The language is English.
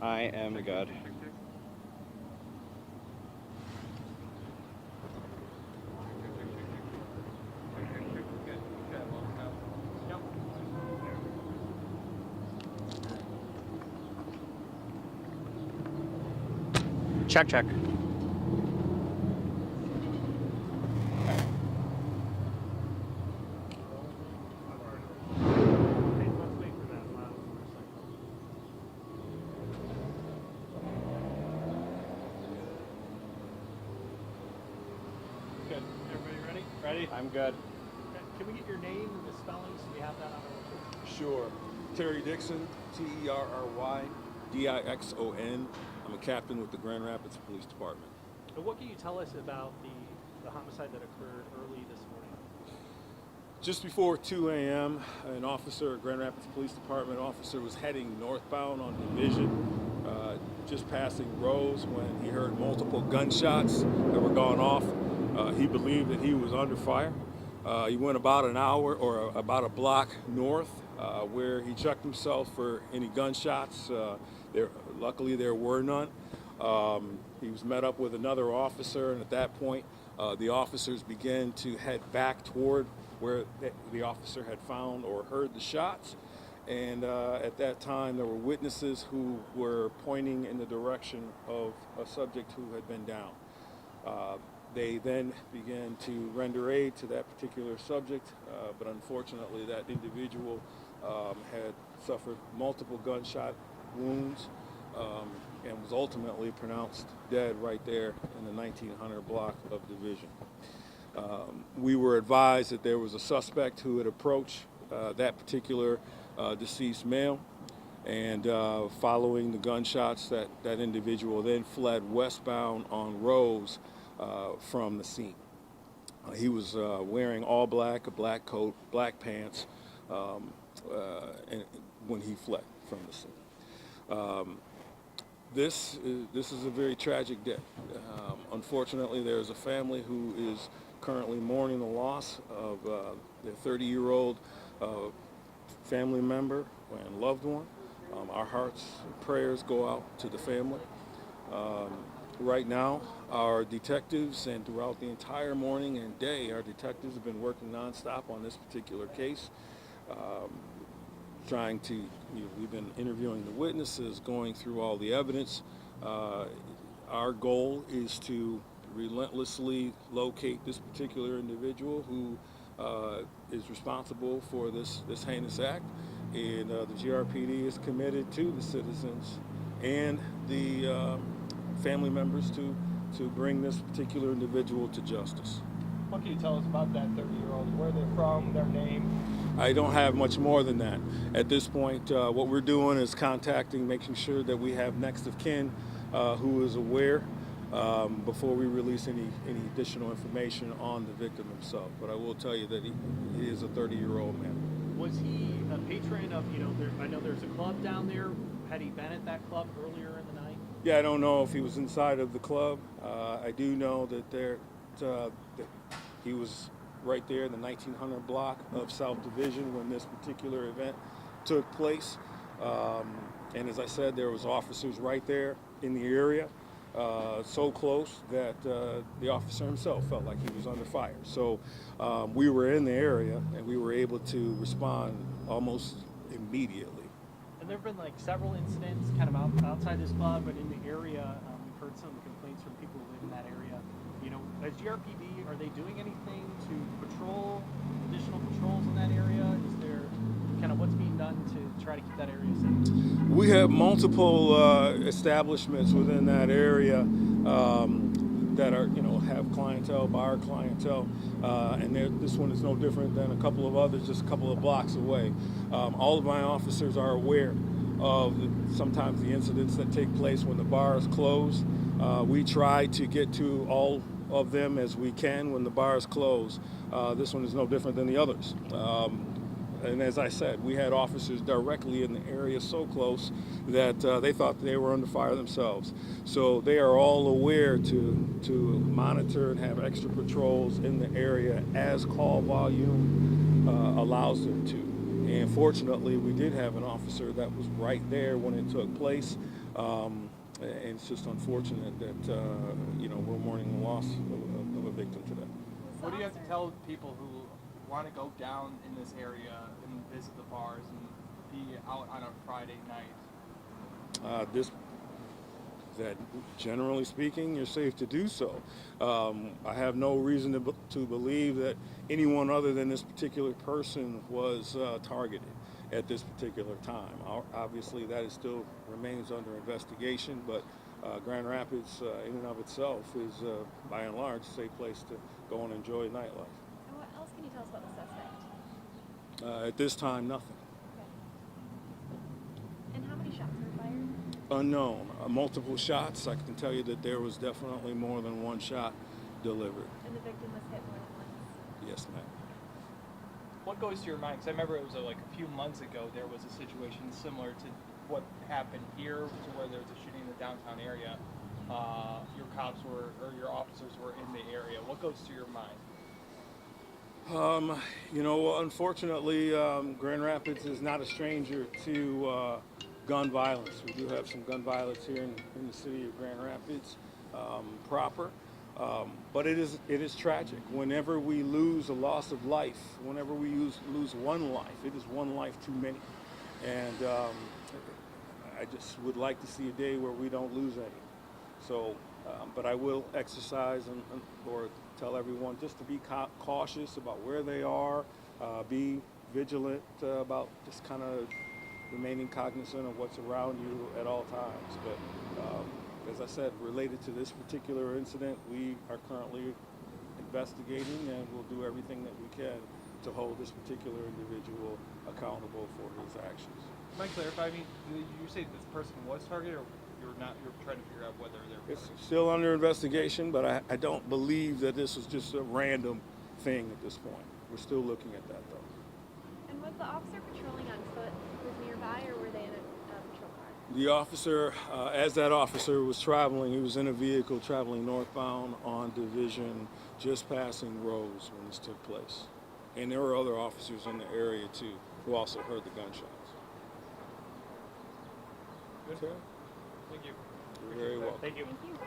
I am good. Check, check. Good. Everybody ready? Ready? I'm good. Okay. Can we get your name and the spelling so we have that on our record? Sure. Terry Dixon, Terry Dixon. I'm a captain with the Grand Rapids Police Department. And what can you tell us about the homicide that occurred early this morning? Just before 2 a.m., an officer, a Grand Rapids Police Department officer, was heading northbound on Division, just passing Rose when he heard multiple gunshots that were going off. He believed that he was under fire. He went about an hour or about a block north where he checked himself for any gunshots. Luckily, there were none. He was met up with another officer, and at that point, the officers began to head back toward where the officer had found or heard the shots. And at that time, there were witnesses who were pointing in the direction of a subject who had been down. They then began to render aid to that particular subject, but unfortunately that individual had suffered multiple gunshot wounds and was ultimately pronounced dead right there in the 1900 block of Division. We were advised that there was a suspect who had approached that particular deceased male, and following the gunshots, that individual then fled westbound on Rose from the scene. He was wearing all black, a black coat, black pants, and when he fled from the scene. This is a very tragic day. Unfortunately, there's a family who is currently mourning the loss of their 30-year-old family member and loved one. Our hearts and prayers go out to the family. Right now, our detectives, and throughout the entire morning and day, our detectives have been working nonstop on this particular case, trying to, we've been interviewing the witnesses, going through all the evidence. Our goal is to relentlessly locate this particular individual who is responsible for this heinous act, and the GRPD is committed to the citizens and the family members to bring this particular individual to justice. What can you tell us about that 30-year-old? Where they're from, their name? I don't have much more than that. At this point, what we're doing is contacting, making sure that we have next of kin who is aware before we release any additional information on the victim himself. But I will tell you that he is a 30-year-old man. Was he a patron of, I know there's a club down there. Had he been at that club earlier in the night? Yeah, I don't know if he was inside of the club. I do know that he was right there in the 1900 block of South Division when this particular event took place. And as I said, there was officers right there in the area, so close that the officer himself felt like he was under fire. So we were in the area and we were able to respond almost immediately. And there have been several incidents kind of outside this club, but in the area, we've heard some complaints from people who live in that area. As GRPD, are they doing anything to patrol, additional patrols in that area? Is there kind of what's being done to try to keep that area safe? We have multiple establishments within that area that are, have clientele, bar clientele, and this one is no different than a couple of others, just a couple of blocks away. All of my officers are aware of sometimes the incidents that take place when the bar is closed. We try to get to all of them as we can when the bar is closed. This one is no different than the others. And as I said, we had officers directly in the area so close that they thought they were under fire themselves. So they are all aware to monitor and have extra patrols in the area as call volume allows them to. And fortunately, we did have an officer that was right there when it took place. And it's just unfortunate that, we're mourning the loss of a victim today. What do you have to tell people who want to go down in this area and visit the bars and be out on a Friday night? That generally speaking, you're safe to do so. I have no reason to believe that anyone other than this particular person was targeted at this particular time. Obviously, that is still remains under investigation, but Grand Rapids in and of itself is by and large a safe place to go and enjoy nightlife. And what else can you tell us about the suspect? At this time, nothing. Okay. And how many shots were fired? Unknown. Multiple shots. I can tell you that there was definitely more than one shot delivered. And the victim was hit more than once? Yes, ma'am. What goes to your mind? Because I remember it was like a few months ago there was a situation similar to what happened here, to where there was a shooting in the downtown area. Your cops were, or your officers were in the area. What goes to your mind? Unfortunately, Grand Rapids is not a stranger to gun violence. We do have some gun violence here in the city of Grand Rapids proper. But it is tragic. Whenever we lose a loss of life, whenever we lose one life, it is one life too many. And I just would like to see a day where we don't lose any. So, but I will exercise or tell everyone just to be cautious about where they are, be vigilant about just kind of remaining cognizant of what's around you at all times. But as I said, related to this particular incident, we are currently investigating and we'll do everything that we can to hold this particular individual accountable for his actions. Might clarify, I mean, did you say this person was targeted, or you're trying to figure out whether they're... It's still under investigation, but I don't believe that this was just a random thing at this point. We're still looking at that, though. And was the officer patrolling on foot was nearby, or were they in a patrol car? The officer, as that officer was traveling, he was in a vehicle traveling northbound on Division, just passing Rose when this took place. And there were other officers in the area, too, who also heard the gunshots. Good. Okay. Thank you. You're very welcome. Thank you. Thank you.